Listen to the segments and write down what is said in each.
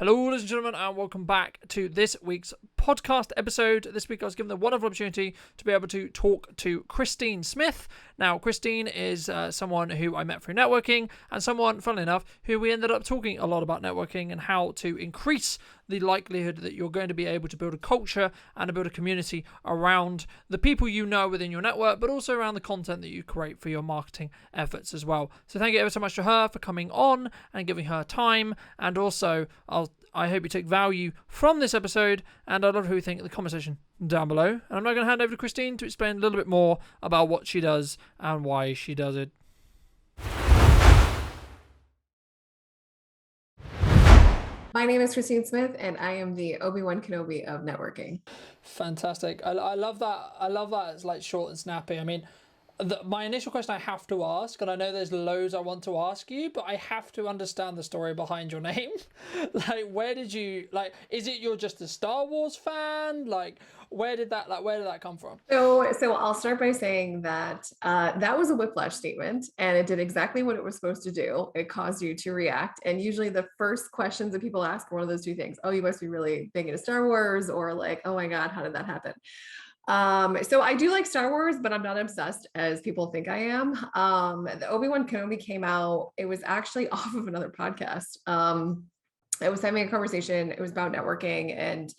Hello, ladies and gentlemen, and welcome back to this week's podcast episode. This week I was given the wonderful opportunity to be able to talk to Christine Smith. Now, Christine is someone who I met through networking, and someone, funnily enough, who we ended up talking a lot about networking and how to increase the likelihood that you're going to be able to build a culture and to build a community around the people you know within your network, but also around the content that you create for your marketing efforts as well. So thank you ever so much to her for coming on and giving her time, and also I hope you take value from this episode, and I'd love who you think in the comment section down below. And I'm now going to hand over to Christine to explain a little bit more about what she does and why she does it. My name is Christine Smith, and I am the Obi-Wan Kenobi of networking. Fantastic. I love that. I love that it's like short and snappy. I mean, my initial question I have to ask, and I know there's loads I want to ask you, but I have to understand the story behind your name. Like, where did you, like, is it you're just a Star Wars fan? Like, where did that come from? So I'll start by saying that that was a whiplash statement, and it did exactly what it was supposed to do. It caused you to react. And usually the first questions that people ask are one of those two things. Oh, you must be really big into Star Wars, or like, oh my God, how did that happen? So I do like Star Wars, but I'm not obsessed as people think I am. The Obi-Wan Kenobi came out, it was actually off of another podcast. I was having a conversation, it was about networking and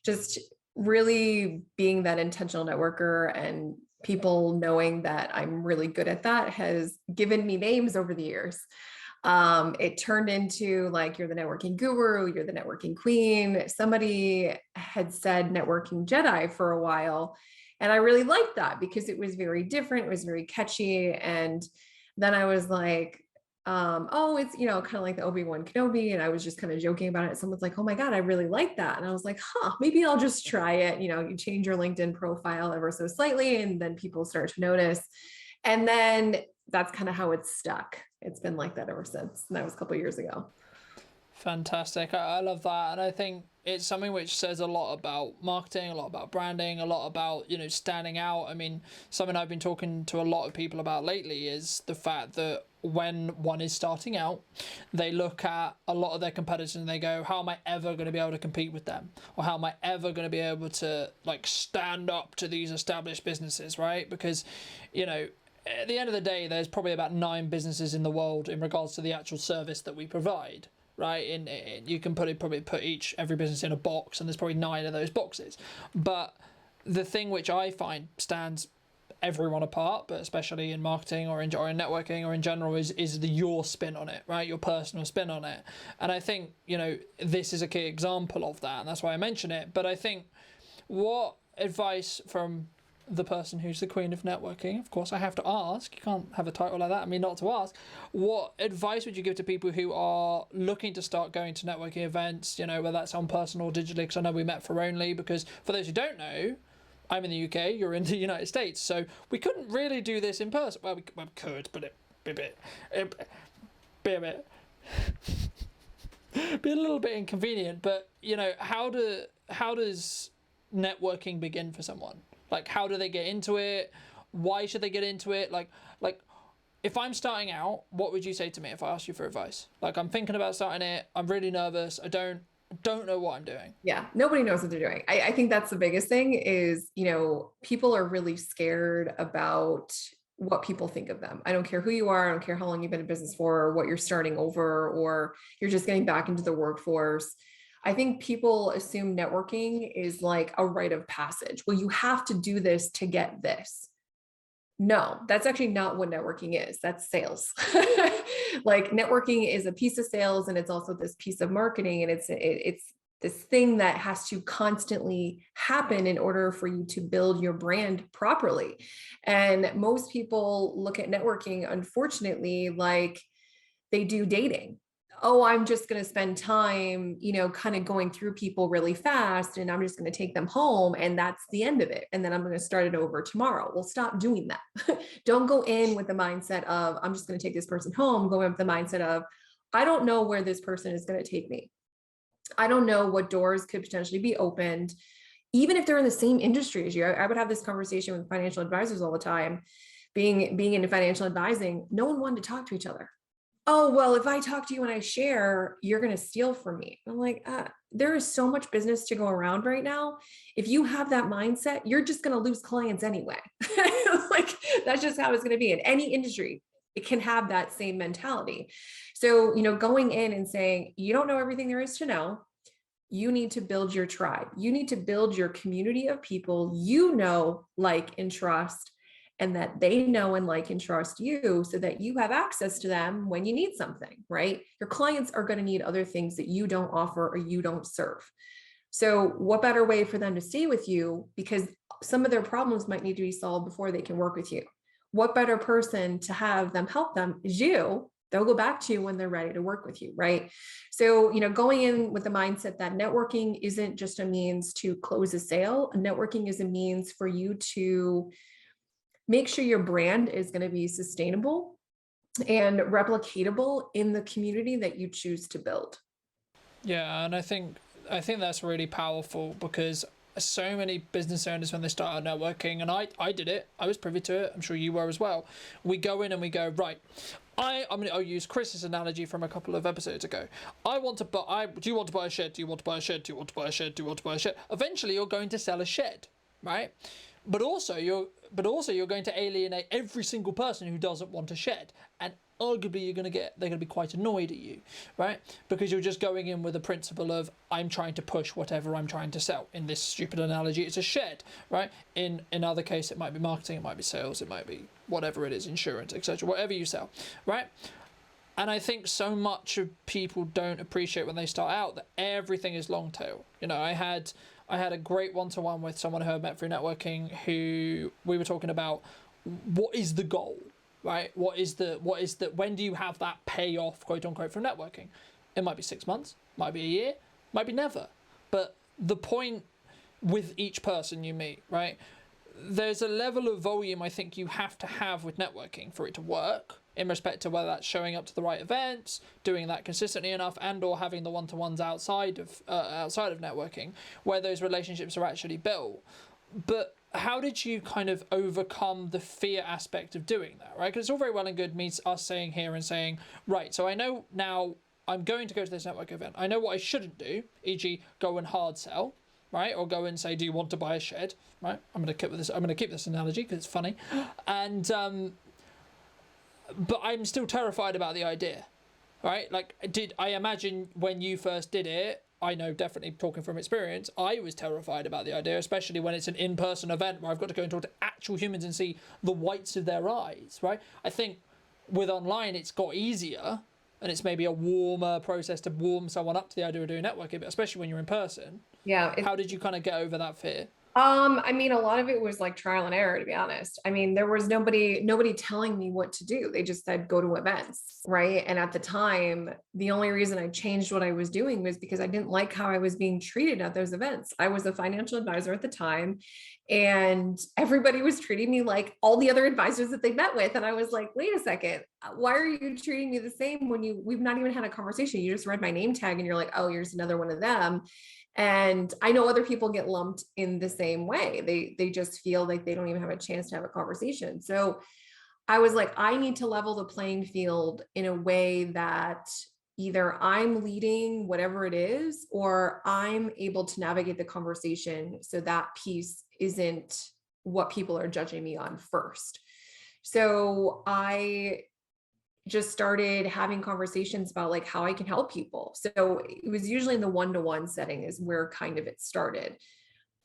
just really being that intentional networker, and people knowing that I'm really good at that has given me names over the years. It turned into like, you're the networking guru, you're the networking queen. Somebody had said networking Jedi for a while, and I really liked that because it was very different, it was very catchy. And then I was like, oh, it's, kind of like the Obi-Wan Kenobi. And I was just kind of joking about it. Someone's like, oh my God, I really like that. And I was like, maybe I'll just try it. You change your LinkedIn profile ever so slightly, and then people start to notice. And then that's kind of how it's stuck. It's been like that ever since. And that was a couple of years ago. Fantastic. I love that. And I think it's something which says a lot about marketing, a lot about branding, a lot about, standing out. I mean, something I've been talking to a lot of people about lately is the fact that when one is starting out, they look at a lot of their competitors and they go, how am I ever going to be able to compete with them? Or how am I ever going to be able to stand up to these established businesses, right? Because, at the end of the day, there's probably about 9 businesses in the world in regards to the actual service that we provide, right? You can probably put every business in a box, and there's probably 9 of those boxes. But the thing which I find stands everyone apart, but especially in marketing or in networking or in general, is your spin on it, right? Your personal spin on it. And I think, this is a key example of that, and that's why I mention it. But I think, what advice from the person who's the queen of networking, of course I have to ask, you can't have a title like that, I mean not to ask, what advice would you give to people who are looking to start going to networking events, whether that's on personal or digitally? Because I know we met for Only, because for those who don't know, I'm in the UK, you're in the United States, so we couldn't really do this in person. Well, we could, but it'd be a bit be a little bit inconvenient. But how does networking begin for someone? Like, how do they get into it? Why should they get into it? Like, if I'm starting out, what would you say to me if I asked you for advice? Like, I'm thinking about starting it, I'm really nervous, I don't know what I'm doing. Yeah, nobody knows what they're doing. I think that's the biggest thing is, people are really scared about what people think of them. I don't care who you are, I don't care how long you've been in business for, or what you're starting over, or you're just getting back into the workforce. I think people assume networking is like a rite of passage. Well, you have to do this to get this. No, that's actually not what networking is. That's sales. Like, networking is a piece of sales, and it's also this piece of marketing, and it's this thing that has to constantly happen in order for you to build your brand properly. And most people look at networking, unfortunately, like they do dating. Oh, I'm just going to spend time, kind of going through people really fast, and I'm just going to take them home, and that's the end of it. And then I'm going to start it over tomorrow. Well, stop doing that. Don't go in with the mindset of, I'm just going to take this person home. Go in with the mindset of, I don't know where this person is going to take me. I don't know what doors could potentially be opened, even if they're in the same industry as you. I would have this conversation with financial advisors all the time. Being in financial advising, no one wanted to talk to each other. oh, well, if I talk to you and I share, you're going to steal from me. I'm like, there is so much business to go around right now. If you have that mindset, you're just going to lose clients anyway. Like, that's just how it's going to be in any industry. It can have that same mentality. So, going in and saying, you don't know everything there is to know. You need to build your tribe. You need to build your community of people like, and trust, and that they know and like and trust you so that you have access to them when you need something, right? Your clients are going to need other things that you don't offer or you don't serve. So, what better way for them to stay with you? Because some of their problems might need to be solved before they can work with you. What better person to have them help them is you. They'll go back to you when they're ready to work with you, right? So, going in with the mindset that networking isn't just a means to close a sale, networking is a means for you to make sure your brand is going to be sustainable and replicatable in the community that you choose to build. Yeah, and I think that's really powerful, because so many business owners, when they start out networking, and I did it, I was privy to it, I'm sure you were as well. We go in and we go, right, I'll use Chris's analogy from a couple of episodes ago. Do you want to buy a shed? Do you want to buy a shed? Do you want to buy a shed? Do you want to buy a shed? Eventually you're going to sell a shed, right? But also you're going to alienate every single person who doesn't want a shed, and arguably they're going to be quite annoyed at you, right? Because you're just going in with the principle of, I'm trying to push whatever I'm trying to sell. In this stupid analogy, it's a shed, right? In other case, it might be marketing, it might be sales, it might be whatever it is, insurance, etc., whatever you sell, right? And I think so much of people don't appreciate when they start out that everything is long tail. I had a great one-to-one with someone who I met through networking, who we were talking about what is the goal, right? What is the when do you have that payoff, quote unquote, from networking? It might be 6 months, might be a year, might be never. But the point with each person you meet, right? There's a level of volume I think you have to have with networking for it to work, in respect to whether that's showing up to the right events, doing that consistently enough, and or having the one-to-ones outside of networking, where those relationships are actually built. But how did you kind of overcome the fear aspect of doing that, right? Because it's all very well and good us saying here and saying, right, so I know now I'm going to go to this network event. I know what I shouldn't do, e.g. go and hard sell, right? Or go and say, do you want to buy a shed, right? I'm going to keep this analogy because it's funny. And, but I'm still terrified about the idea, right? Like, I imagine when you first did it, I know, definitely talking from experience, I was terrified about the idea, especially when it's an in-person event where I've got to go and talk to actual humans and see the whites of their eyes, right? I think with online, it's got easier, and it's maybe a warmer process to warm someone up to the idea of doing networking, but especially when you're in person. Yeah. How did you kind of get over that fear? I mean, a lot of it was like trial and error, to be honest. I mean, there was nobody telling me what to do. They just said, go to events, right? And at the time, the only reason I changed what I was doing was because I didn't like how I was being treated at those events. I was a financial advisor at the time, and everybody was treating me like all the other advisors that they met with. And I was like, wait a second, why are you treating me the same when we've not even had a conversation? You just read my name tag and you're like, oh, here's another one of them. And I know other people get lumped in the same way. They just feel like they don't even have a chance to have a conversation. So I was like, I need to level the playing field in a way that either I'm leading whatever it is, or I'm able to navigate the conversation so that piece isn't what people are judging me on first. So I just started having conversations about like how I can help people. So it was usually in the one-to-one setting is where kind of it started.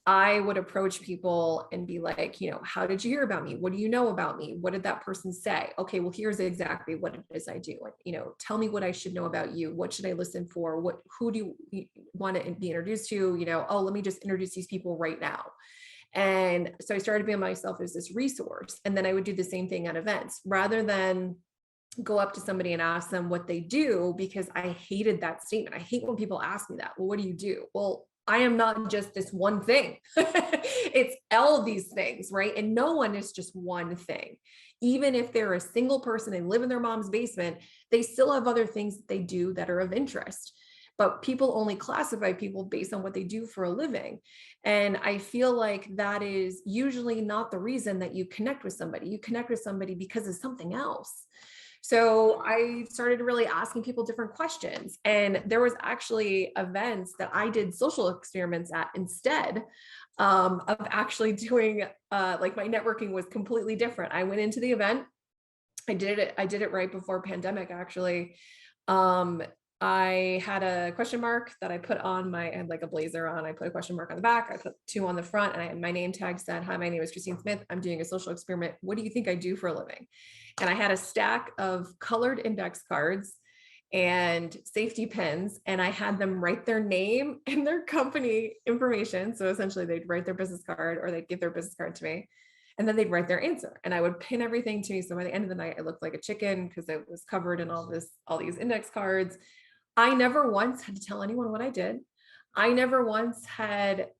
I would approach people and be like, how did you hear about me? What do you know about me? What did that person say? Okay, well, here's exactly what it is I do. Tell me what I should know about you. What should I listen for? Who do you want to be introduced to? Oh, let me just introduce these people right now. And so I started being myself as this resource. And then I would do the same thing at events rather than go up to somebody and ask them what they do, because I hated that statement. I hate when people ask me that. Well, what do you do? Well, I am not just this one thing. It's all of these things, right? And no one is just one thing. Even if they're a single person and live in their mom's basement, they still have other things that they do that are of interest. But people only classify people based on what they do for a living. And I feel like that is usually not the reason that you connect with somebody. You connect with somebody because of something else. So I started really asking people different questions. And there was actually events that I did social experiments at instead of actually doing like my networking was completely different. I went into the event. I did it right before pandemic actually. Um, I had a question mark that I put on I had like a blazer on. I put a question mark on the back. I put 2 on the front, and I had my name tag said, "Hi, my name is Christine Smith. I'm doing a social experiment. What do you think I do for a living?" And I had a stack of colored index cards and safety pins, and I had them write their name and their company information. So essentially, they'd write their business card or they'd give their business card to me, and then they'd write their answer, and I would pin everything to me. So by the end of the night, I looked like a chicken because it was covered in all these index cards. I never once had to tell anyone what I did. I never once had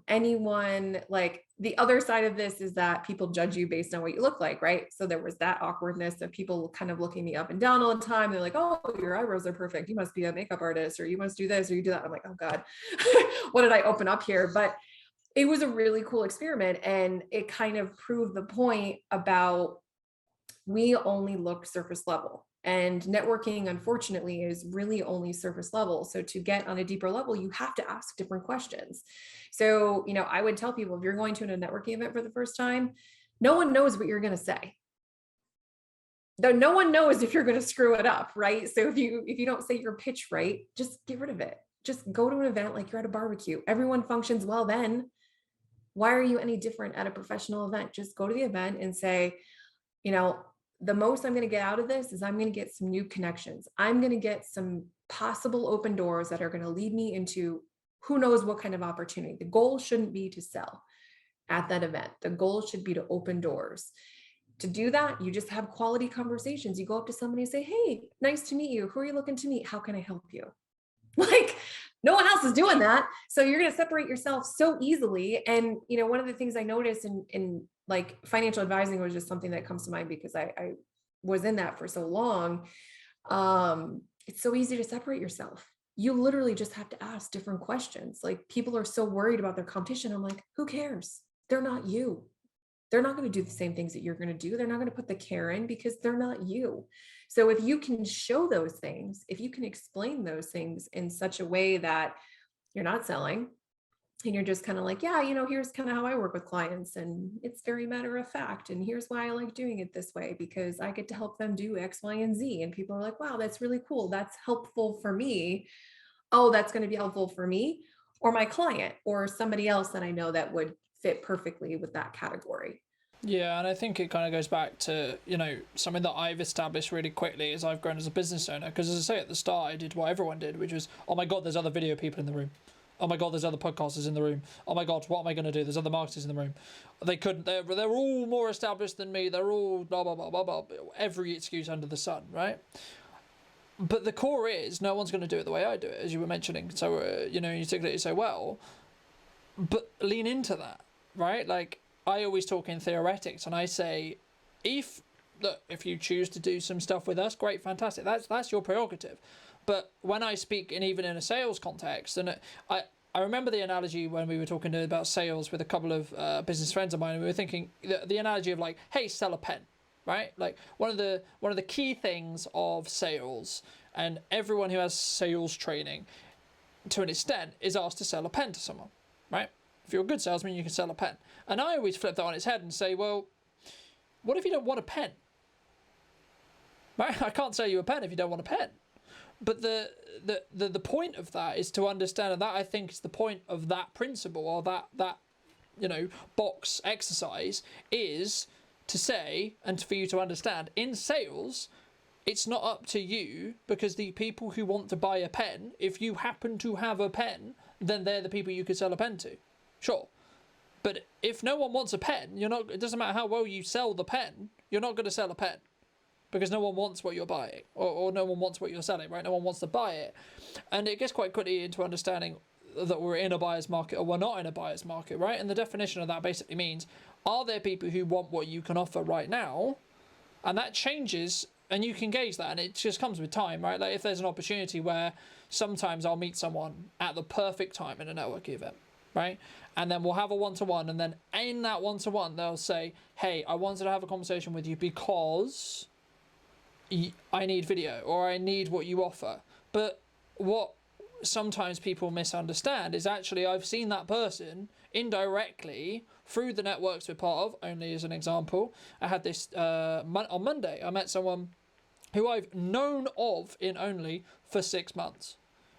anyone, like, the other side of this is that people judge you based on what you look like, right? So there was that awkwardness of people kind of looking me up and down all the time. They're like, "Oh, your eyebrows are perfect. You must be a makeup artist, or you must do this, or you do that." I'm like, "Oh God, what did I open up here?" But it was a really cool experiment, and it kind of proved the point about we only look surface level, and networking unfortunately is really only surface level. So to get on a deeper level, you have to ask different questions. So, I would tell people, if you're going to a networking event for the first time, no one knows what you're going to say, though no one knows if you're going to screw it up, right? So if you don't say your pitch right, just get rid of it. Just go to an event like you're at a barbecue. Everyone functions well then. Why are you any different at a professional event? Just go to the event and say, you know, the most I'm going to get out of this is I'm going to get some new connections. I'm going to get some possible open doors that are going to lead me into who knows what kind of opportunity. The goal shouldn't be to sell at that event. The goal should be to open doors. To do that, you just have quality conversations. You go up to somebody and say, "Hey, nice to meet you. Who are you looking to meet? How can I help you?" Like, no one else is doing that. So you're going to separate yourself so easily. And, one of the things I noticed in like financial advising was just something that comes to mind because I was in that for so long. It's so easy to separate yourself. You literally just have to ask different questions. Like, people are so worried about their competition. I'm like, who cares? They're not you. They're not going to do the same things that you're going to do. They're not going to put the care in because they're not you. So if you can show those things, if you can explain those things in such a way that you're not selling, and you're just kind of like, "Yeah, here's kind of how I work with clients, and it's very matter of fact, and here's why I like doing it this way, because I get to help them do X, Y, and Z." And people are like, "Wow, that's really cool. That's helpful for me." Oh, that's going to be helpful for me or my client or somebody else that I know that would fit perfectly with that category. Yeah, and I think it kind of goes back to, something that I've established really quickly as I've grown as a business owner. Because as I say at the start, I did what everyone did, which was, oh my God, there's other video people in the room. Oh my God, there's other podcasters in the room. Oh my God, what am I going to do? There's other marketers in the room. They're all more established than me. They're all blah, blah, blah, blah, blah. Every excuse under the sun, right? But the core is no one's going to do it the way I do it, as you were mentioning. So, you took it so well. But lean into that, right? Like, I always talk in theoretics, and I say, if you choose to do some stuff with us, great, fantastic. That's your prerogative. But when I speak, and even in a sales context, and I remember the analogy when we were talking about sales with a couple of business friends of mine, and we were thinking the analogy of like, hey, sell a pen, right? Like one of the key things of sales, and everyone who has sales training, to an extent, is asked to sell a pen to someone, right? If you're a good salesman, you can sell a pen. And I always flip that on its head and say, well, what if you don't want a pen? Right? I can't sell you a pen if you don't want a pen. But the point of that is to understand, and that I think is the point of that principle, or that box exercise, is to say, and for you to understand, in sales, it's not up to you, because the people who want to buy a pen, if you happen to have a pen, then they're the people you could sell a pen to. Sure. But if no one wants a pen, it doesn't matter how well you sell the pen, you're not going to sell a pen. Because no one wants what you're buying, or no one wants what you're selling, right? No one wants to buy it. And it gets quite quickly into understanding that we're in a buyer's market or we're not in a buyer's market, right? And the definition of that basically means, are there people who want what you can offer right now? And that changes, and you can gauge that, and it just comes with time, right? Like if there's an opportunity where sometimes I'll meet someone at the perfect time in a networking event, right? And then we'll have a one-to-one, and then in that one-to-one, they'll say, hey, I wanted to have a conversation with you because I need video, or I need what you offer. But what sometimes people misunderstand is actually I've seen that person indirectly through the networks we're part of. Only as an example, I had this on Monday. I met someone who I've known of in Only for 6 months.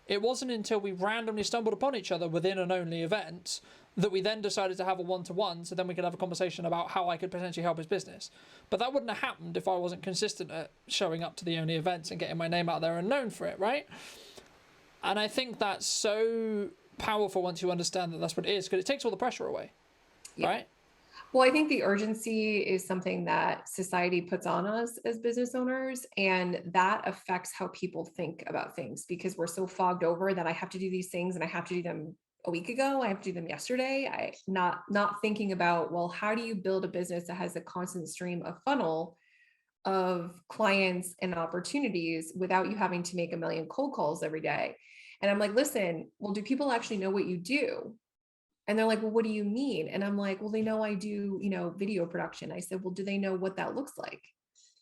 It wasn't until we randomly stumbled upon each other within an Only event that we then decided to have a one-to-one, so then we could have a conversation about how I could potentially help his business. But that wouldn't have happened if I wasn't consistent at showing up to the Only events and getting my name out there and known for it, right? And I think that's so powerful once you understand that that's what it is, because it takes all the pressure away, right? Well, I think the urgency is something that society puts on us as business owners, and that affects how people think about things, because we're so fogged over that I have to do these things and I have to do them a week ago, I have to do them yesterday. I not thinking about, well, how do you build a business that has a constant stream of funnel of clients and opportunities without you having to make a million cold calls every day? And I'm like, listen, well, do people actually know what you do? And they're like, well, what do you mean? And I'm like, well, they know I do, video production. I said, well, do they know what that looks like?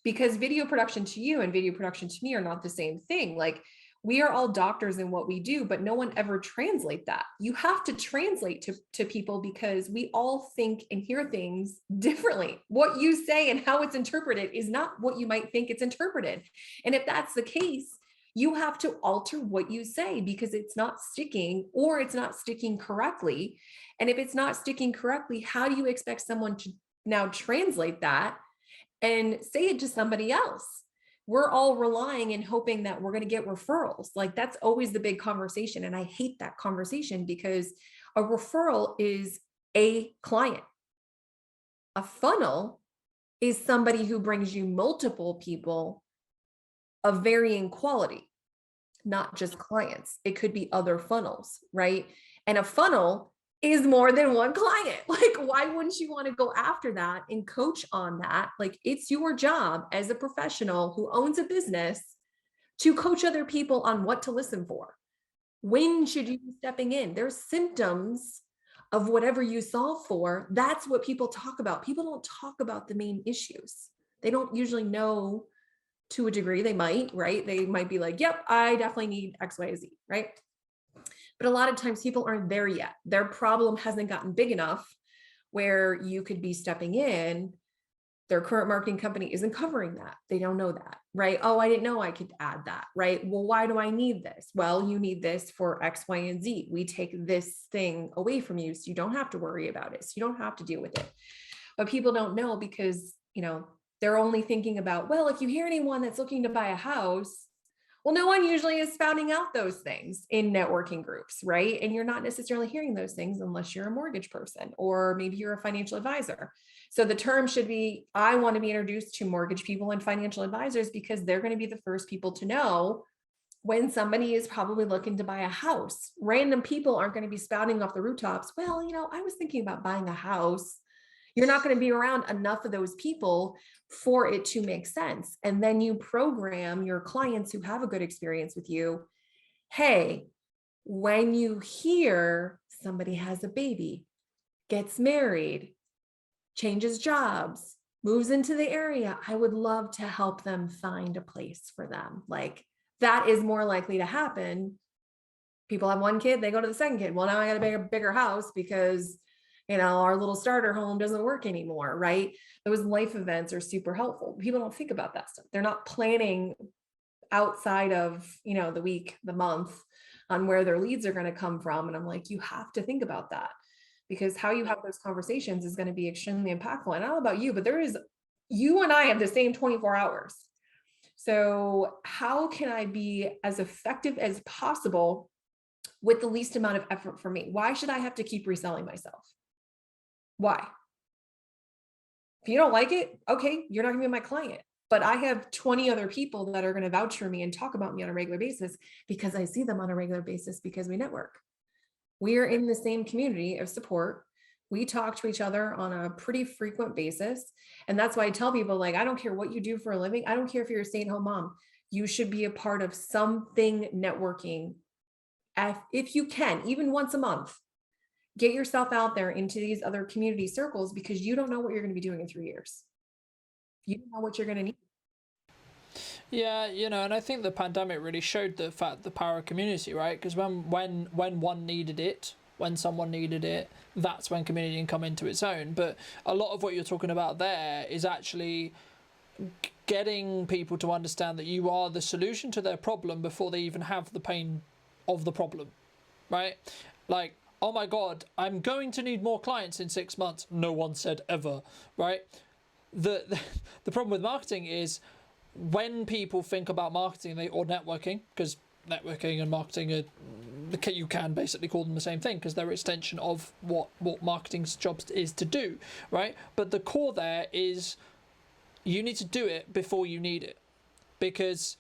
Because video production to you and video production to me are not the same thing. Like, we are all doctors in what we do, but no one ever translate that. You have to translate to people, because we all think and hear things differently. What you say and how it's interpreted is not what you might think it's interpreted. And if that's the case, you have to alter what you say, because it's not sticking, or it's not sticking correctly. And if it's not sticking correctly, how do you expect someone to now translate that and say it to somebody else? We're all relying and hoping that we're going to get referrals. Like, that's always the big conversation. And I hate that conversation, because a referral is a client. A funnel is somebody who brings you multiple people of varying quality, not just clients. It could be other funnels, right? And a funnel is more than one client. Like, why wouldn't you want to go after that and coach on that? Like, it's your job as a professional who owns a business to coach other people on what to listen for. When should you be stepping in? There's symptoms of whatever you solve for. That's what people talk about. People don't talk about the main issues. They don't usually know. To a degree, they might, right? They might be like, yep, I definitely need X, Y, Z, right? But a lot of times people aren't there yet. Their problem hasn't gotten big enough where you could be stepping in. Their current marketing company isn't covering that. They don't know that, right? Oh, I didn't know I could add that, right? Well, why do I need this? Well, you need this for X, Y, and Z. We take this thing away from you, so you don't have to worry about it. So you don't have to deal with it. But people don't know, because, they're only thinking about, well, if you hear anyone that's looking to buy a house, well, no one usually is spouting out those things in networking groups, right? And you're not necessarily hearing those things unless you're a mortgage person, or maybe you're a financial advisor. So the term should be, I want to be introduced to mortgage people and financial advisors, because they're going to be the first people to know when somebody is probably looking to buy a house. Random people aren't going to be spouting off the rooftops, well, I was thinking about buying a house. You're not going to be around enough of those people for it to make sense. And then you program your clients who have a good experience with you. Hey, when you hear somebody has a baby, gets married, changes jobs, moves into the area, I would love to help them find a place for them. Like, that is more likely to happen. People have one kid, they go to the second kid. Well, now I got a bigger house because our little starter home doesn't work anymore, right? Those life events are super helpful. People don't think about that stuff. They're not planning outside of, the week, the month, on where their leads are going to come from. And I'm like, you have to think about that, because how you have those conversations is going to be extremely impactful. And I don't know about you, but you and I have the same 24 hours. So how can I be as effective as possible with the least amount of effort for me? Why should I have to keep reselling myself? Why? If you don't like it, okay, you're not gonna be my client. But I have 20 other people that are going to vouch for me and talk about me on a regular basis, because I see them on a regular basis, because we network. We are in the same community of support. We talk to each other on a pretty frequent basis. And that's why I tell people, like, I don't care what you do for a living. I don't care if you're a stay-at-home mom. You should be a part of something networking. If you can, even once a month, get yourself out there into these other community circles, because you don't know what you're going to be doing in 3 years. You don't know what you're going to need. Yeah, and I think the pandemic really showed the power of community, right? Because when one needed it, when someone needed it, that's when community can come into its own. But a lot of what you're talking about there is actually getting people to understand that you are the solution to their problem before they even have the pain of the problem, right? Like, oh my God, I'm going to need more clients in 6 months. No one said ever, right? The problem with marketing is when people think about marketing or networking, because networking and marketing are, you can basically call them the same thing because they're an extension of what marketing's job is to do, right? But the core there is you need to do it before you need it, because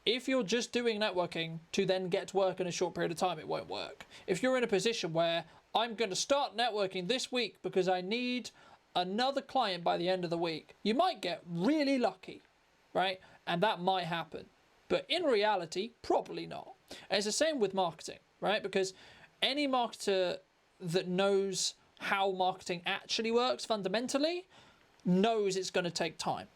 if you're just doing networking to then get work in a short period of time, it won't work. If you're in a position where I'm going to start networking this week because I need another client by the end of the week, you might get really lucky, right? And that might happen. But in reality, probably not. And it's the same with marketing, right? Because any marketer that knows how marketing actually works fundamentally knows it's going to take time.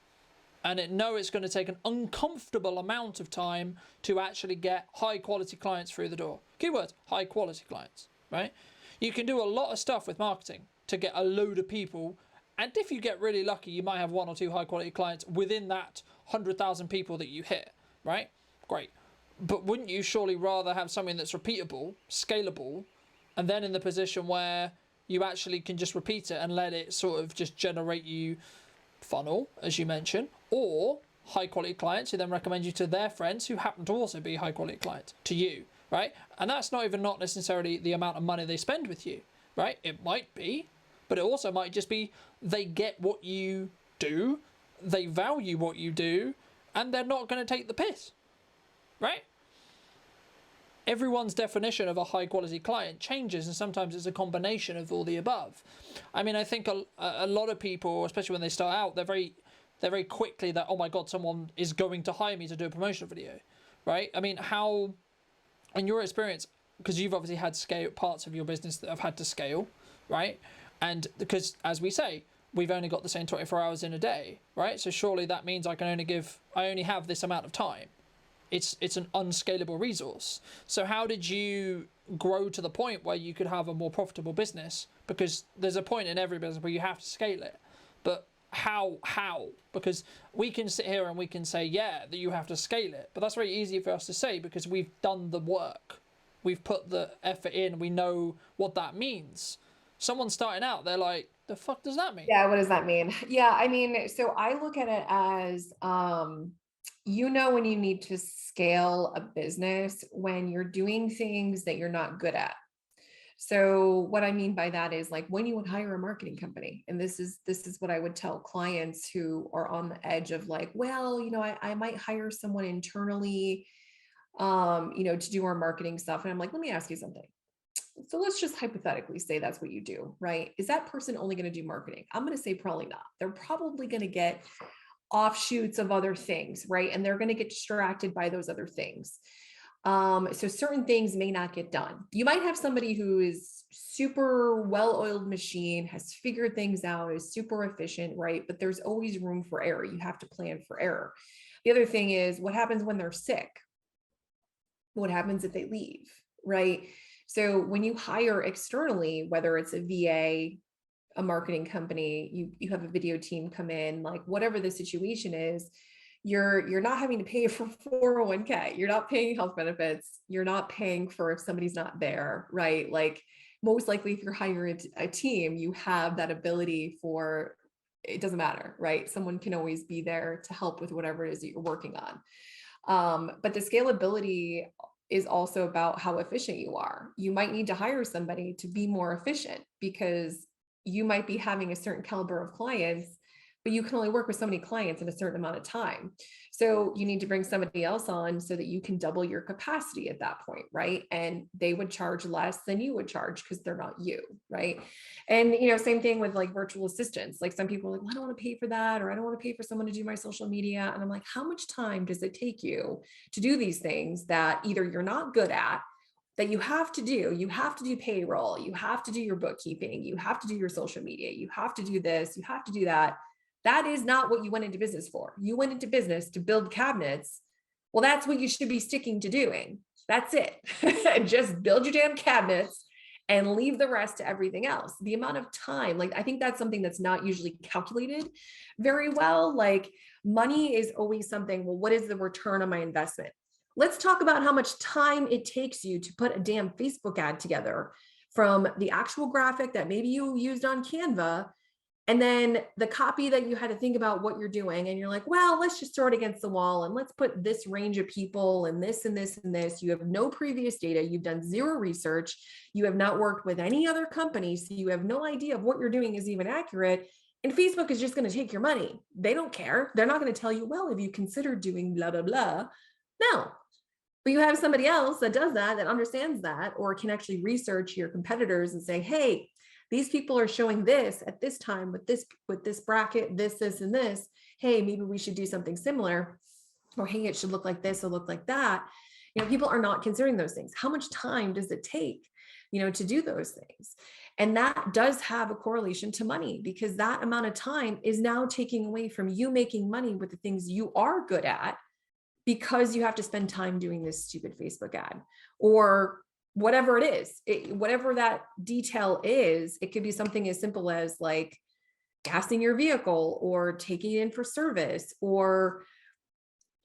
And it's going to take an uncomfortable amount of time to actually get high quality clients through the door. Keywords, high quality clients, right? You can do a lot of stuff with marketing to get a load of people. And if you get really lucky, you might have 1 or 2 high quality clients within that 100,000 people that you hit, right? Great. But wouldn't you surely rather have something that's repeatable, scalable, and then in the position where you actually can just repeat it and let it sort of just generate you funnel, as you mentioned, or high quality clients who then recommend you to their friends who happen to also be high quality clients to you, right? And that's not necessarily the amount of money they spend with you, right? It might be, but it also might just be they get what you do, they value what you do, and they're not going to take the piss, right? Everyone's definition of a high quality client changes, and sometimes it's a combination of all the above. I mean, I think a lot of people, especially when they start out, they're very quickly that, oh my God, someone is going to hire me to do a promotional video, right? I mean, how, in your experience, because you've obviously had parts of your business that have had to scale, right? And because, as we say, we've only got the same 24 hours in a day, right? So surely that means I only have this amount of time. It's an unscalable resource. So how did you grow to the point where you could have a more profitable business? Because there's a point in every business where you have to scale it. But how? Because we can sit here and we can say, yeah, that you have to scale it. But that's very easy for us to say because we've done the work. We've put the effort in. We know what that means. Someone starting out, they're like, the fuck does that mean? Yeah, what does that mean? Yeah, I mean, so I look at it as when you need to scale a business when you're doing things that you're not good at. So what I mean by that is like when you would hire a marketing company, and this is what I would tell clients who are on the edge of like, well, I might hire someone internally, to do our marketing stuff. And I'm like, let me ask you something. So let's just hypothetically say that's what you do, right? Is that person only going to do marketing? I'm going to say probably not. They're probably going to get offshoots of other things, right? And they're going to get distracted by those other things. So certain things may not get done. You might have somebody who is super well-oiled machine, has figured things out, is super efficient, right? But there's always room for error. You have to plan for error. The other thing is what happens when they're sick? What happens if they leave, right? So when you hire externally, whether it's a VA, a marketing company, you have a video team come in, like whatever the situation is, you're not having to pay for 401k, you're not paying health benefits, you're not paying for if somebody's not there, right? Like most likely if you're hiring a team, you have that ability for, it doesn't matter, right? Someone can always be there to help with whatever it is that you're working on. But the scalability is also about how efficient you are. You might need to hire somebody to be more efficient because you might be having a certain caliber of clients, but you can only work with so many clients in a certain amount of time. So you need to bring somebody else on so that you can double your capacity at that point, right? And they would charge less than you would charge because they're not you, right? And same thing with like virtual assistants. Like some people are like, well, I don't want to pay for that, or I don't want to pay for someone to do my social media. And I'm like, how much time does it take you to do these things that either you're not good at, that you have to do? You have to do payroll, you have to do your bookkeeping, you have to do your social media, you have to do this, you have to do that. That is not what you went into business for. You went into business to build cabinets. Well, that's what you should be sticking to doing. That's it. Just build your damn cabinets and leave the rest to everything else. The amount of time, like, I think that's something that's not usually calculated very well. Like, money is always something, well, what is the return on my investment? Let's talk about how much time it takes you to put a damn Facebook ad together, from the actual graphic that maybe you used on Canva, and then the copy that you had to think about what you're doing. And you're like, well, let's just throw it against the wall and let's put this range of people and this and this and this. You have no previous data. You've done zero research. You have not worked with any other company. So you have no idea if what you're doing is even accurate. And Facebook is just going to take your money. They don't care. They're not going to tell you, well, have you considered doing blah, blah, blah? No. But you have somebody else that does that, that understands that, or can actually research your competitors and say, hey, these people are showing this at this time with this bracket, this, and this. Hey, maybe we should do something similar. Or hey, it should look like this or look like that. You know, people are not considering those things. How much time does it take, you know, to do those things? And that does have a correlation to money, because that amount of time is now taking away from you making money with the things you are good at, because you have to spend time doing this stupid Facebook ad or whatever it is, whatever that detail is. It could be something as simple as like gassing your vehicle or taking it in for service or,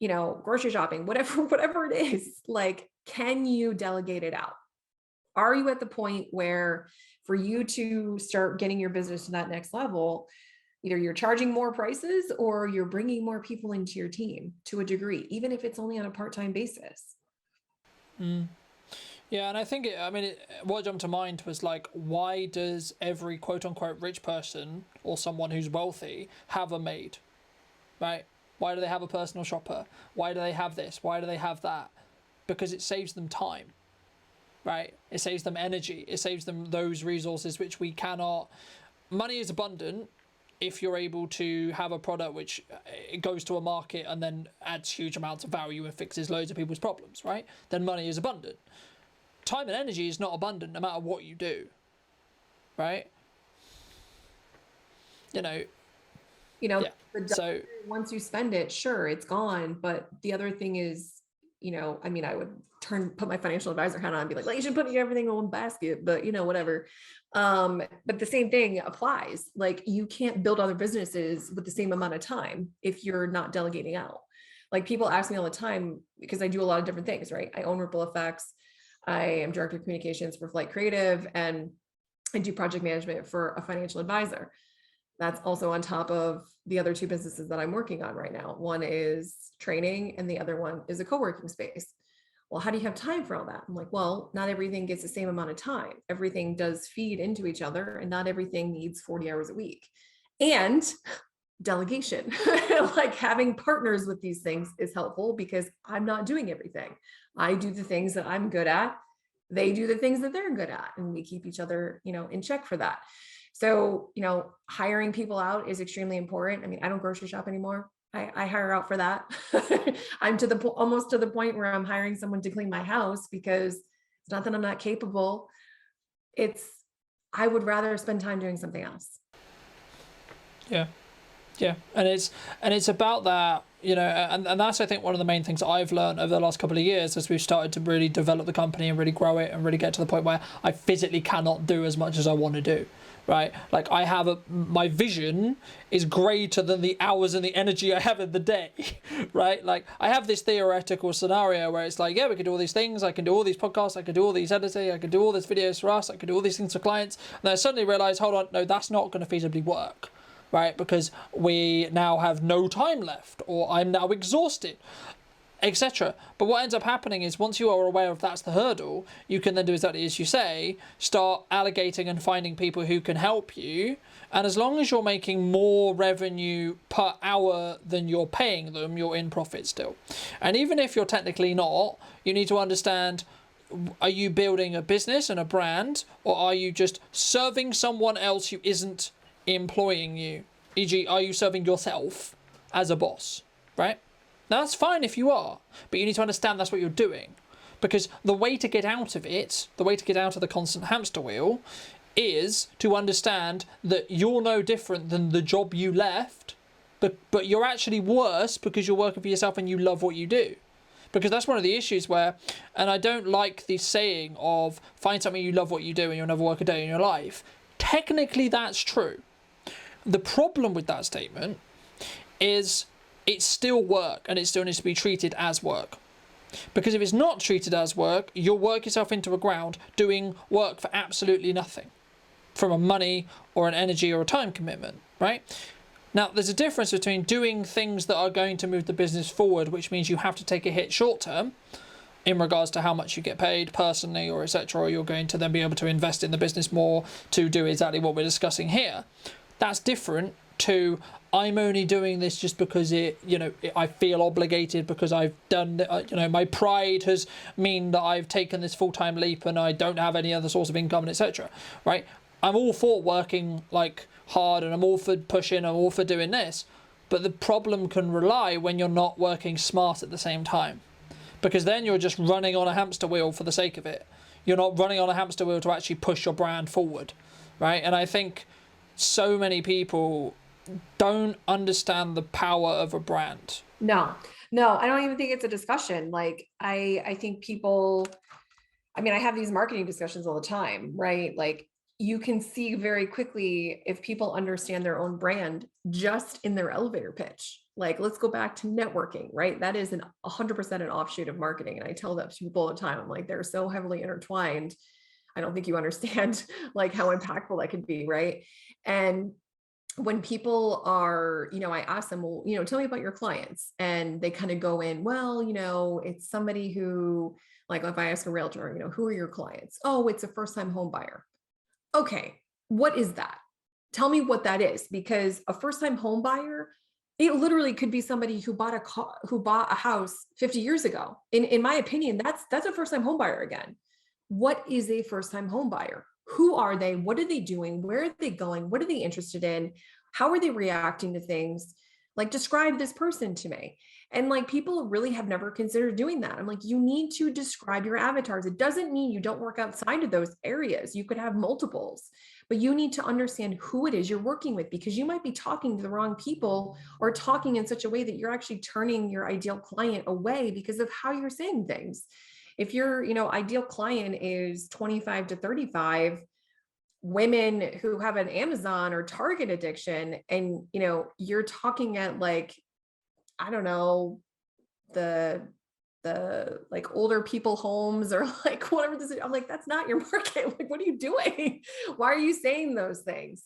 you know, grocery shopping, whatever it is. Like, can you delegate it out? Are you at the point where for you to start getting your business to that next level, either you're charging more prices or you're bringing more people into your team to a degree, even if it's only on a part-time basis? Yeah, and I think what jumped to mind was like, why does every quote unquote rich person or someone who's wealthy have a maid, right? Why do they have a personal shopper? Why do they have this? Why do they have that? Because it saves them time, right? It saves them energy. It saves them those resources which we cannot. Money is abundant if you're able to have a product which it goes to a market and then adds huge amounts of value and fixes loads of people's problems, right? Then money is abundant. Time and energy is not abundant no matter what you do, right? Yeah. So once you spend it, sure, it's gone. But the other thing is, I would put my financial advisor hat on and be like, you should put everything in one basket, but whatever. But the same thing applies. Like, you can't build other businesses with the same amount of time if you're not delegating out. Like, people ask me all the time, because I do a lot of different things, right? I own Ripple Effects. I am director of communications for Flight Creative, and I do project management for a financial advisor. That's also on top of the other two businesses that I'm working on right now. One is training and the other one is a co-working space. Well, how do you have time for all that? I'm like, well, not everything gets the same amount of time. Everything does feed into each other, and not everything needs 40 hours a week. And delegation, like having partners with these things is helpful, because I'm not doing everything. I do the things that I'm good at. They do the things that they're good at, and we keep each other, in check for that. So, hiring people out is extremely important. I mean, I don't grocery shop anymore. I hire out for that. I'm almost to the point where I'm hiring someone to clean my house, because it's not that I'm not capable. I would rather spend time doing something else. Yeah. Yeah. And it's about that, and that's, I think, one of the main things I've learned over the last couple of years as we've started to really develop the company and really grow it and really get to the point where I physically cannot do as much as I want to do. Right? Like, my vision is greater than the hours and the energy I have in the day, right? Like, I have this theoretical scenario where it's like, yeah, we can do all these things. I can do all these podcasts. I can do all these editing. I can do all these videos for us. I can do all these things for clients. And then I suddenly realize, hold on, no, that's not going to feasibly work, right? Because we now have no time left, or I'm now exhausted, etc. But what ends up happening is, once you are aware of that's the hurdle, you can then do exactly as you say, start allocating and finding people who can help you. And as long as you're making more revenue per hour than you're paying them, you're in profit still. And even if you're technically not, you need to understand, are you building a business and a brand, or are you just serving someone else who isn't employing you? E.g., are you serving yourself as a boss, right? Now, that's fine if you are, but you need to understand that's what you're doing, because the way to get out of it, the way to get out of the constant hamster wheel, is to understand that you're no different than the job you left but you're actually worse because you're working for yourself and you love what you do. Because that's one of the issues where, and I don't like the saying of find something you love what you do and you'll never work a day in your life. Technically, that's true. The problem with that statement is it's still work and it still needs to be treated as work. Because if it's not treated as work, you'll work yourself into a ground doing work for absolutely nothing from a money or an energy or a time commitment, right? Now, there's a difference between doing things that are going to move the business forward, which means you have to take a hit short term in regards to how much you get paid personally or etc., or you're going to then be able to invest in the business more to do exactly what we're discussing here. That's different to I'm only doing this just because I feel obligated because I've done, my pride has mean that I've taken this full-time leap and I don't have any other source of income, etc. Right? I'm all for working like hard and I'm all for pushing, I'm all for doing this, but the problem can rely when you're not working smart at the same time, because then you're just running on a hamster wheel for the sake of it. You're not running on a hamster wheel to actually push your brand forward, right? And I think so many people don't understand the power of a brand. No, I don't even think it's a discussion. Like I think people, I mean, I have these marketing discussions all the time, right? Like you can see very quickly if people understand their own brand just in their elevator pitch. Like, let's go back to networking, right? That is 100% an offshoot of marketing. And I tell that to people all the time. I'm like, they're so heavily intertwined. I don't think you understand like how impactful that could be, right? And when people are, I ask them, well, tell me about your clients. And they kind of go in, well, it's somebody who, like if I ask a realtor, who are your clients? Oh, it's a first-time home buyer. Okay, what is that? Tell me what that is, because a first-time home buyer, it literally could be somebody who bought a house 50 years ago. In my opinion, that's a first-time home buyer again. What is a first-time home buyer? Who are they? What are they doing? Where are they going? What are they interested in? How are they reacting to things? Like, describe this person to me. And like, people really have never considered doing that. I'm like, you need to describe your avatars. It doesn't mean you don't work outside of those areas. You could have multiples, but you need to understand who it is you're working with, because you might be talking to the wrong people or talking in such a way that you're actually turning your ideal client away because of how you're saying things. If your, ideal client is 25 to 35, women who have an Amazon or Target addiction, and, you're talking at like, I don't know, the like older people homes or like whatever this is. I'm like, that's not your market. Like, what are you doing? Why are you saying those things?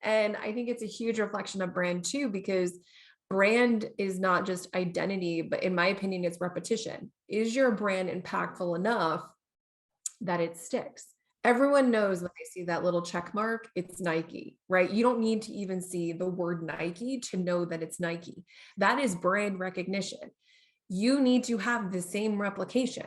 And I think it's a huge reflection of brand too, because brand is not just identity, but in my opinion, it's repetition. Is your brand impactful enough that it sticks? Everyone knows when they see that little check mark, it's Nike, right? You don't need to even see the word Nike to know that it's Nike. That is brand recognition. You need to have the same replication.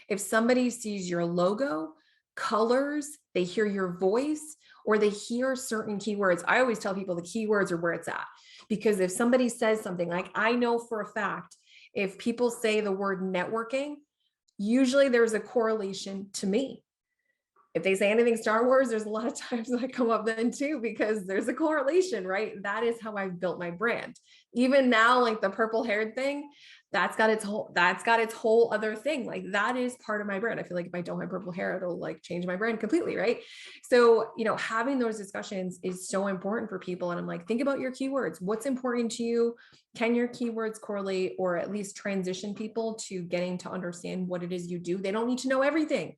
If somebody sees your logo, colors, they hear your voice, or they hear certain keywords. I always tell people the keywords are where it's at. Because if somebody says something, like I know for a fact, if people say the word networking, usually there's a correlation to me. If they say anything Star Wars, there's a lot of times that come up then too, because there's a correlation, right? That is how I've built my brand. Even now, like the purple haired thing, that's got its whole other thing. Like that is part of my brand. I feel like if I don't have purple hair, it'll like change my brand completely, right? So, having those discussions is so important for people. And I'm like, think about your keywords. What's important to you? Can your keywords correlate or at least transition people to getting to understand what it is you do? They don't need to know everything.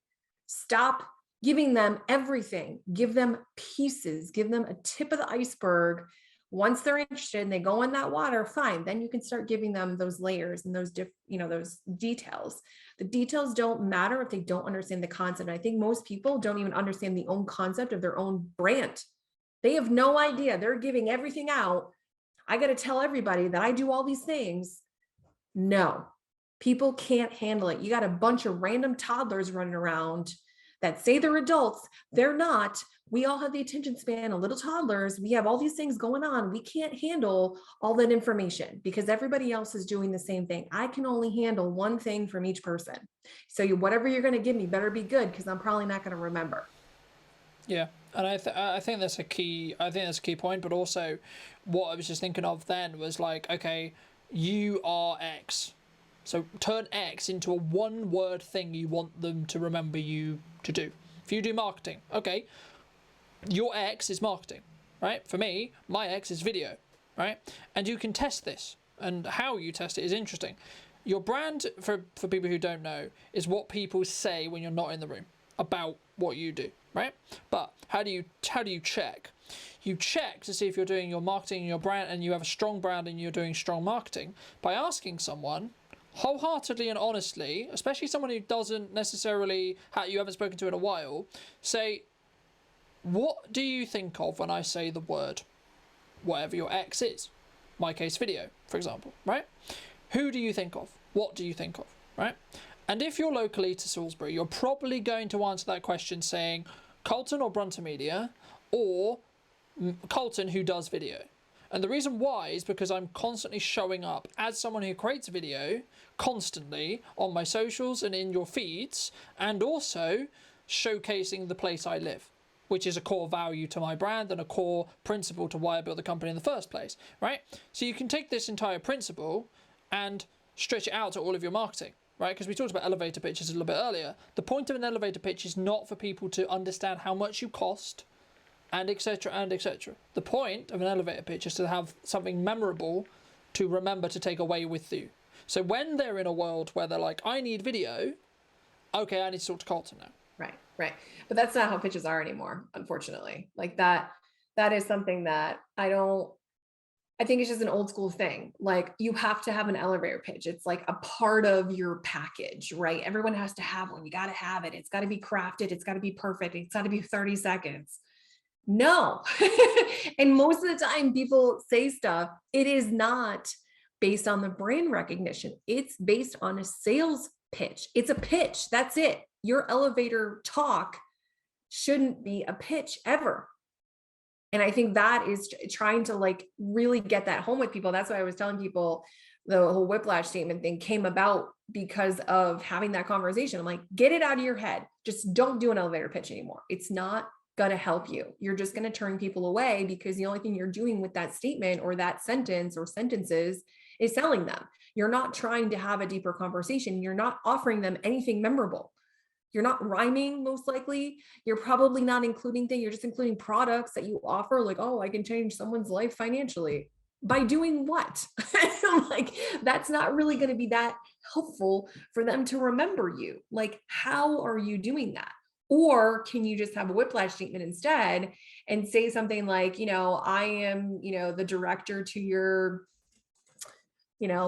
Stop giving them everything. Give them pieces, give them a tip of the iceberg. Once they're interested and they go in that water, fine. Then you can start giving them those layers and those those details. The details don't matter if they don't understand the concept. And I think most people don't even understand the own concept of their own brand. They have no idea. They're giving everything out. I got to tell everybody that I do all these things. No, people can't handle it. You got a bunch of random toddlers running around that say they're adults. They're not. We all have the attention span of little toddlers. We have all these things going on. We can't handle all that information because everybody else is doing the same thing. I can only handle one thing from each person. So whatever you're going to give me better be good, because I'm probably not going to remember. Yeah. And I think that's a key. I think that's a key point. But also, what I was just thinking of then was like, okay, you are X, so turn X into a one-word thing you want them to remember you to do. If you do marketing, okay, your X is marketing, right? For me, my X is video, right? And you can test this, and how you test it is interesting. Your brand, for people who don't know, is what people say when you're not in the room about what you do, right? But how do you check? You check to see if you're doing your marketing and your brand, and you have a strong brand and you're doing strong marketing, by asking someone wholeheartedly and honestly, especially someone who doesn't necessarily, you haven't spoken to in a while, say, what do you think of when I say the word whatever your X is? My case, video, for example, right? Who do you think of? What do you think of, right? And if you're locally to Salisbury, you're probably going to answer that question saying Colton or Brunton Media, or Colton who does video. And the reason why is because I'm constantly showing up as someone who creates video constantly on my socials and in your feeds, and also showcasing the place I live, which is a core value to my brand and a core principle to why I built the company in the first place, right? So you can take this entire principle and stretch it out to all of your marketing, right? Because we talked about elevator pitches a little bit earlier. The point of an elevator pitch is not for people to understand how much you cost, and etc. and etc. The point of an elevator pitch is to have something memorable to remember to take away with you. So when they're in a world where they're like, I need video, okay, I need to talk to Colton now. Right. But that's not how pitches are anymore, unfortunately. Like that is something that I think it's just an old school thing. Like, you have to have an elevator pitch. It's like a part of your package, right? Everyone has to have one. You got to have it. It's got to be crafted. It's got to be perfect. It's got to be 30 seconds. No. And most of the time people say stuff, it is not based on the brand recognition. It's based on a sales pitch. It's a pitch. That's it. Your elevator talk shouldn't be a pitch ever. And I think that is trying to like really get that home with people. That's why I was telling people the whole whiplash statement thing came about because of having that conversation. I'm like, get it out of your head. Just don't do an elevator pitch anymore. It's not going to help you. You're just going to turn people away, because the only thing you're doing with that statement or that sentence or sentences is selling them. You're not trying to have a deeper conversation. You're not offering them anything memorable. You're not rhyming, most likely. You're probably not including things. You're just including products that you offer, like, oh, I can change someone's life financially. By doing what? Like, that's not really going to be that helpful for them to remember you. Like, how are you doing that? Or can you just have a whiplash statement instead and say something like, I am, the director to your,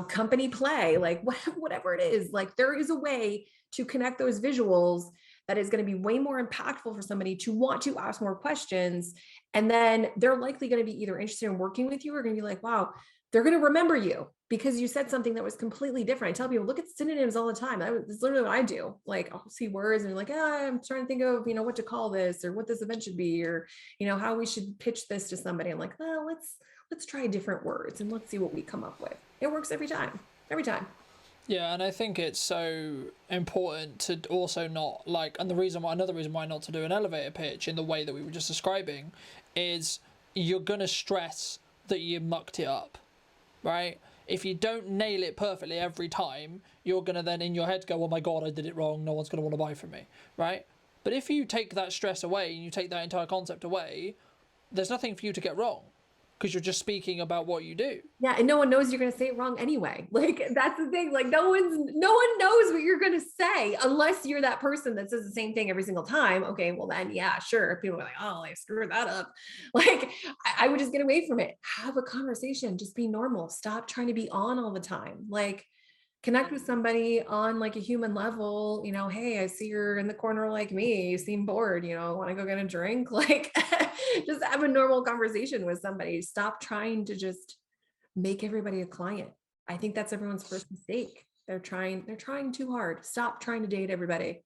company play, like whatever it is. Like, there is a way to connect those visuals that is going to be way more impactful for somebody to want to ask more questions. And then they're likely going to be either interested in working with you, or going to be like, wow, they're going to remember you because you said something that was completely different. I tell people, look at synonyms all the time. That's literally what I do. Like, I'll see words and like, I'm trying to think of, what to call this, or what this event should be, or, how we should pitch this to somebody. I'm like, well, let's try different words and let's see what we come up with. It works every time. Yeah, and I think it's so important to also not like, and another reason why not to do an elevator pitch in the way that we were just describing is you're going to stress that you mucked it up, right? If you don't nail it perfectly every time, you're going to then in your head go, oh my God, I did it wrong. No one's going to want to buy from me, right? But if you take that stress away and you take that entire concept away, there's nothing for you to get wrong, because you're just speaking about what you do. Yeah. And no one knows you're going to say it wrong anyway. Like, that's the thing. Like, no one knows what you're going to say unless you're that person that says the same thing every single time. Okay. Well then, yeah, sure. People are like, oh, I screwed that up. Like, I would just get away from it. Have a conversation, just be normal. Stop trying to be on all the time. Like, connect with somebody on like a human level, hey, I see you're in the corner like me, you seem bored, want to go get a drink? Like, just have a normal conversation with somebody. Stop trying to just make everybody a client. I think that's everyone's first mistake. They're trying too hard. Stop trying to date everybody.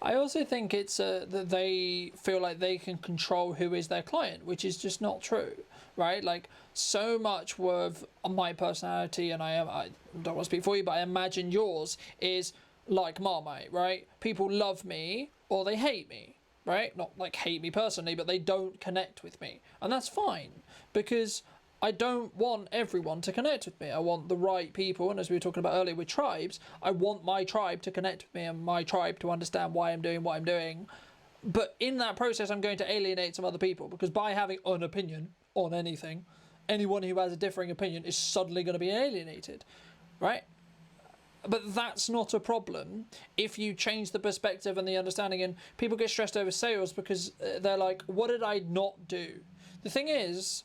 I also think it's that they feel like they can control who is their client, which is just not true, right? Like, so much of my personality, and I don't want to speak for you, but I imagine yours is like Marmite, right? People love me or they hate me, right? Not like hate me personally, but they don't connect with me. And that's fine, because I don't want everyone to connect with me. I want the right people. And as we were talking about earlier with tribes, I want my tribe to connect with me and my tribe to understand why I'm doing what I'm doing. But in that process, I'm going to alienate some other people, because by having an opinion on anything, anyone who has a differing opinion is suddenly going to be alienated, right? But that's not a problem if you change the perspective and the understanding. And people get stressed over sales because they're like, what did I not do? The thing is,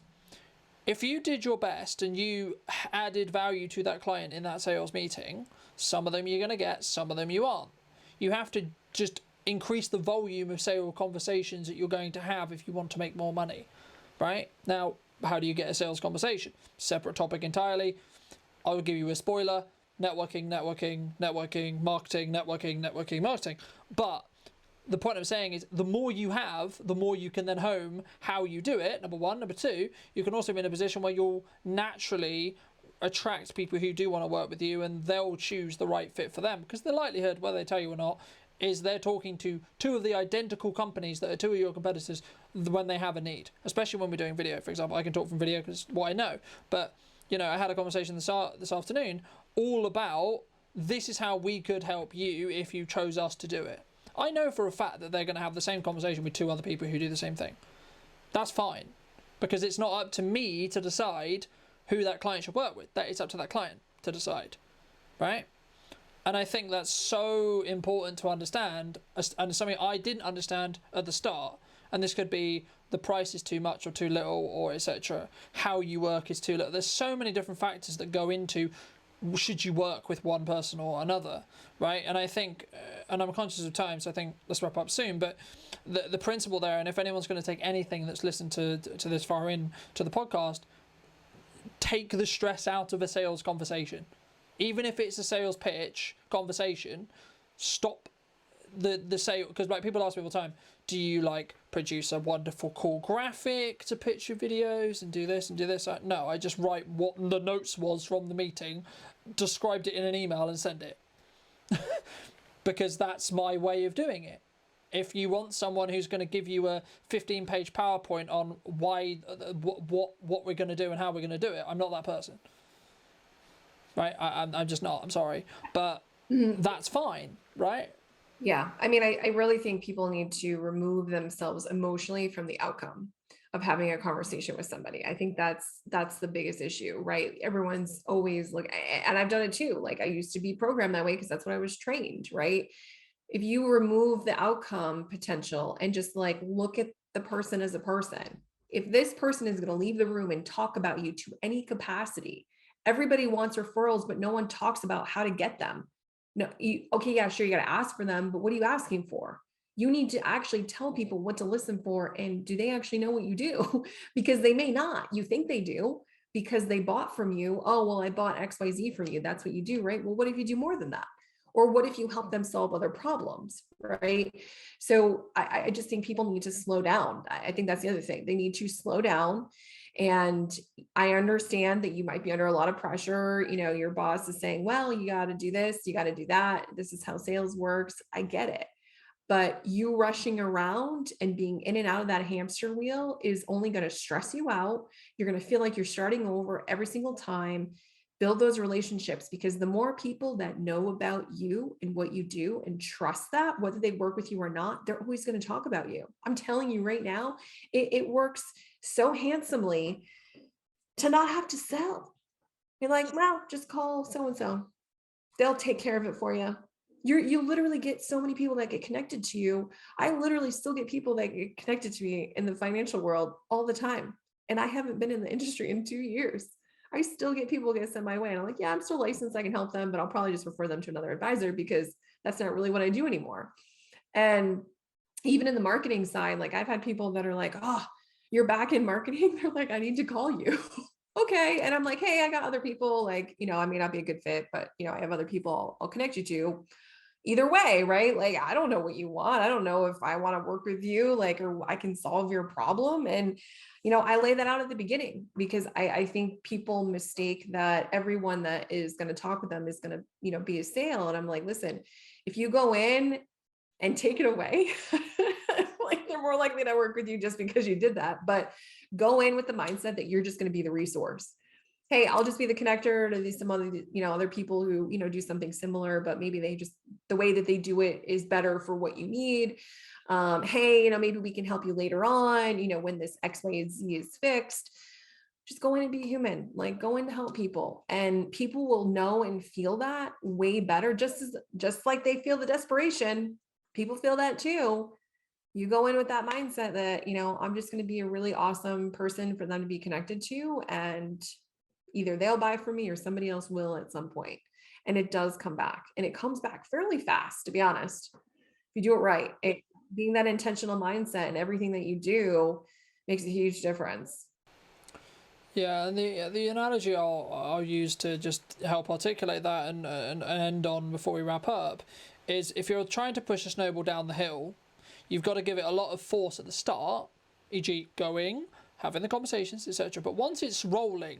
if you did your best and you added value to that client in that sales meeting, some of them you're going to get, some of them you aren't. You have to just increase the volume of sales conversations that you're going to have if you want to make more money, right? Now, how do you get a sales conversation? Separate topic entirely. I'll give you a spoiler. Networking, marketing. But the point I'm saying is, the more you have, the more you can then hone how you do it, number one. Number two, you can also be in a position where you'll naturally attract people who do want to work with you, and they'll choose the right fit for them, because the likelihood, whether they tell you or not, is they're talking to two of the identical companies that are two of your competitors when they have a need, especially when we're doing video, for example. I can talk from video because what I know, but you know, I had a conversation this afternoon all about, this is how we could help you if you chose us to do it. I know for a fact that they're going to have the same conversation with two other people who do the same thing. That's fine, because it's not up to me to decide who that client should work with. That it's up to that client to decide, right? And I think that's so important to understand, and something I didn't understand at the start. And this could be the price is too much or too little, or etc. How you work is too little. There's so many different factors that go into, should you work with one person or another, right? And I think, and I'm conscious of time, so I think let's wrap up soon, but the principle there, and if anyone's going to take anything that's listened to this far in to the podcast, take the stress out of a sales conversation. Even if it's a sales pitch conversation, stop the sale, because like people ask me all the time, do you like produce a wonderful cool graphic to pitch your videos and do this and do this? No, I just write what the notes was from the meeting, described it in an email and send it. Because that's my way of doing it. If you want someone who's going to give you a 15-page PowerPoint on why, what we're going to do and how we're going to do it, I'm not that person. Right? I'm just not. I'm sorry. But that's fine, right? Yeah. I mean, I really think people need to remove themselves emotionally from the outcome of having a conversation with somebody. I think that's the biggest issue, right? Everyone's always like, and I've done it too. Like I used to be programmed that way because that's what I was trained, right? If you remove the outcome potential and just like look at the person as a person, if this person is going to leave the room and talk about you to any capacity, everybody wants referrals, but no one talks about how to get them. No, okay, yeah, sure, you got to ask for them, but what are you asking for? You need to actually tell people what to listen for, and do they actually know what you do? Because they may not. You think they do because they bought from you. Oh, well, I bought XYZ from you. That's what you do, right? Well, what if you do more than that? Or what if you help them solve other problems, right? So I just think people need to slow down. I think that's the other thing. They need to slow down. And I understand that you might be under a lot of pressure. You know, your boss is saying, well, you got to do this, you got to do that. This is how sales works. I get it. But you rushing around and being in and out of that hamster wheel is only going to stress you out. You're going to feel like you're starting over every single time. Build those relationships, because the more people that know about you and what you do and trust that, whether they work with you or not, they're always going to talk about you. I'm telling you right now, it works so handsomely to not have to sell. You're like, well, just call so-and-so. They'll take care of it for you. You literally get so many people that get connected to you. I literally still get people that get connected to me in the financial world all the time. And I haven't been in the industry in 2 years. I still get people get sent my way. And I'm like, yeah, I'm still licensed. I can help them, but I'll probably just refer them to another advisor because that's not really what I do anymore. And even in the marketing side, like I've had people that are like, oh, you're back in marketing. They're like, I need to call you. Okay. And I'm like, hey, I got other people, like, you know, I may not be a good fit, but you know, I have other people I'll connect you to. Either way, right? Like, I don't know what you want. I don't know if I want to work with you, like, or I can solve your problem. And, you know, I lay that out at the beginning because I think people mistake that everyone that is going to talk with them is going to, you know, be a sale. And I'm like, listen, if you go in and take it away, like more likely to work with you just because you did that. But go in with the mindset that you're just going to be the resource. Hey, I'll just be the connector to these some other, other people who, do something similar, but maybe they just, the way that they do it is better for what you need. Hey, maybe we can help you later on, when this X, Y, and Z is fixed. Just go in and be human, like go in to help people, and people will know and feel that way better. Just like they feel the desperation, people feel that too. You go in with that mindset that, I'm just going to be a really awesome person for them to be connected to, and either they'll buy from me or somebody else will at some point. And it does come back, and it comes back fairly fast, to be honest. If you do it right, being that intentional mindset and everything that you do makes a huge difference. Yeah, and the analogy I'll use to just help articulate that and end on before we wrap up is, if you're trying to push a snowball down the hill, you've got to give it a lot of force at the start, e.g. going, having the conversations, etc. But once it's rolling,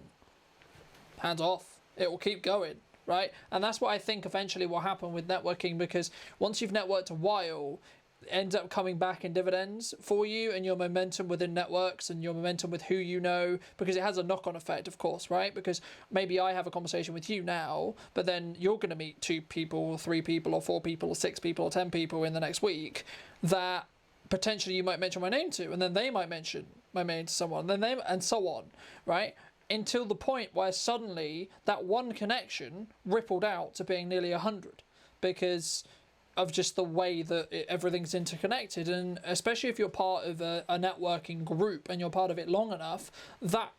hands off, it will keep going, right? And that's what I think eventually will happen with networking, because once you've networked a while, it ends up coming back in dividends for you and your momentum within networks and your momentum with who you know, because it has a knock-on effect, of course, right? Because maybe I have a conversation with you now, but then you're going to meet 2 people, or 3 people, or 4 people, or 6 people, or 10 people in the next week that potentially you might mention my name to, and then they might mention my name to someone, and so on, right? Until the point where suddenly that one connection rippled out to being nearly 100, because of just the way that everything's interconnected. And especially if you're part of a networking group and you're part of it long enough, that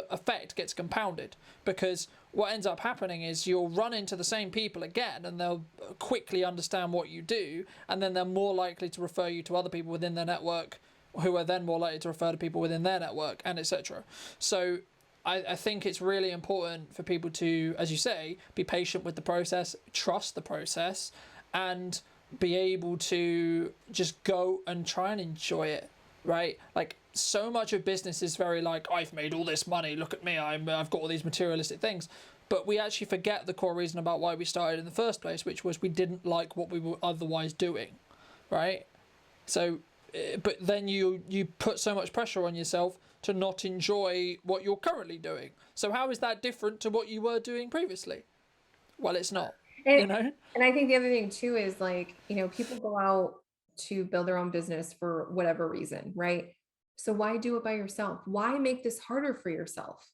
effect gets compounded, because what ends up happening is you'll run into the same people again, and they'll quickly understand what you do, and then they're more likely to refer you to other people within their network, who are then more likely to refer to people within their network, and etc. So I think it's really important for people to, as you say, be patient with the process, trust the process, and be able to just go and try and enjoy it, right? Like, so much of business is very like, I've made all this money, look at me, I've got all these materialistic things. But we actually forget the core reason about why we started in the first place, which was we didn't like what we were otherwise doing, right? So, but then you put so much pressure on yourself to not enjoy what you're currently doing. So how is that different to what you were doing previously? Well, it's not. And I think the other thing too is, like, people go out to build their own business for whatever reason, right? So why do it by yourself? Why make this harder for yourself?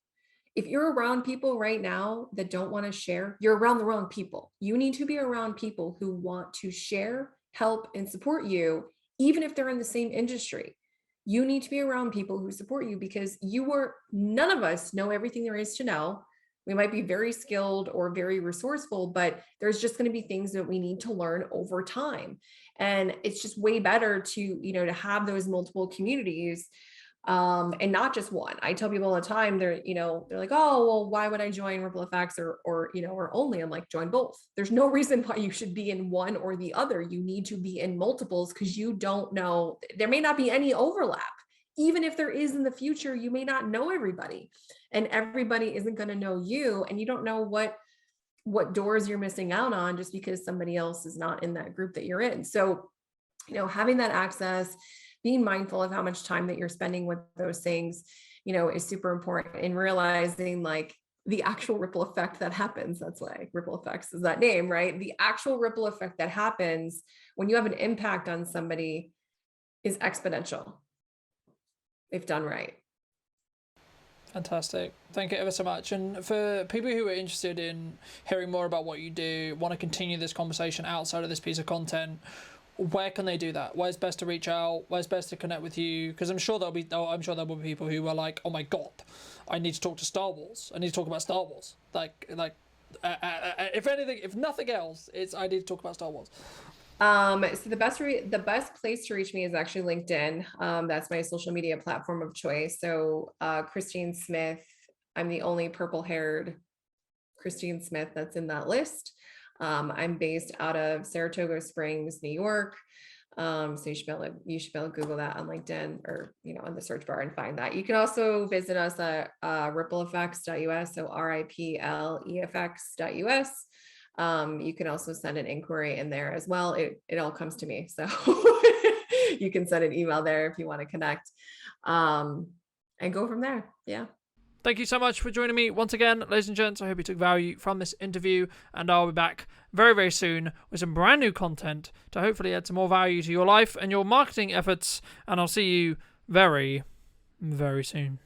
If you're around people right now that don't want to share, you're around the wrong people. You need to be around people who want to share, help, and support you, even if they're in the same industry. You need to be around people who support you, because none of us know everything there is to know. We might be very skilled or very resourceful, but there's just going to be things that we need to learn over time. And it's just way better to have those multiple communities, and not just one. I tell people all the time, they're like, oh, well, why would I join Ripple Effects or only? I'm like, join both. There's no reason why you should be in one or the other. You need to be in multiples, because you don't know, there may not be any overlap. Even if there is in the future, you may not know everybody, and everybody isn't going to know you, and you don't know what doors you're missing out on just because somebody else is not in that group that you're in. So, having that access, being mindful of how much time that you're spending with those things, is super important, and realizing, like, the actual ripple effect that happens. That's why Ripple Effects is that name, right? The actual ripple effect that happens when you have an impact on somebody is exponential, if done right. Fantastic. Thank you ever so much. And for people who are interested in hearing more about what you do, want to continue this conversation outside of this piece of content, where can they do that? Where's best to reach out? Where's best to connect with you? Because I'm sure there will be people who are like, oh my God, I need to talk to Star Wars. I need to talk about Star Wars. If anything, if nothing else, it's I need to talk about Star Wars. So the best place to reach me is actually LinkedIn. That's my social media platform of choice. So Christine Smith, I'm the only purple-haired Christine Smith that's in that list. I'm based out of Saratoga Springs, New York. So you should be able to Google that on LinkedIn, or on the search bar, and find that. You can also visit us at rippleeffects.us, so RIPLEFX.us. You can also send an inquiry in there as well. It all comes to me. So you can send an email there if you want to connect, and go from there. Yeah. Thank you so much for joining me once again, ladies and gents. I hope you took value from this interview, and I'll be back very, very soon with some brand new content to hopefully add some more value to your life and your marketing efforts, and I'll see you very, very soon.